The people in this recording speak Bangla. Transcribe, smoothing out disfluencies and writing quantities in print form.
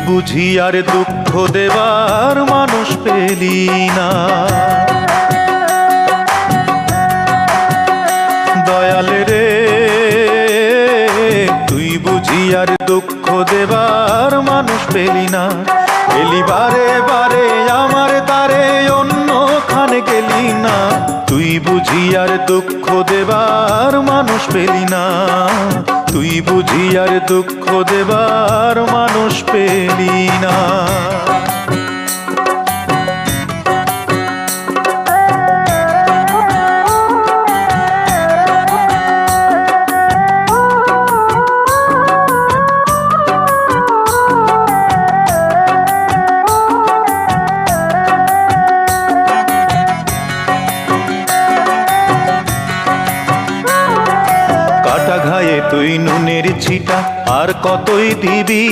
বুঝি আর দুঃখ দেবার মানুষ পেলি না। দয়াল রে তুই বুঝি আর দুঃখ দেবার মানুষ পেলি না। এলি বারে বারে আমার তারে অন্যখানে গেলি না। তুই বুঝি আর দুঃখ দেবার মানুষ পেলি না। তুই বুঝি আর দুঃখ দেবার মানুষ পেলি না। কাটা ঘায়ে তুই নুনের ছিটা আর কতই দিবি।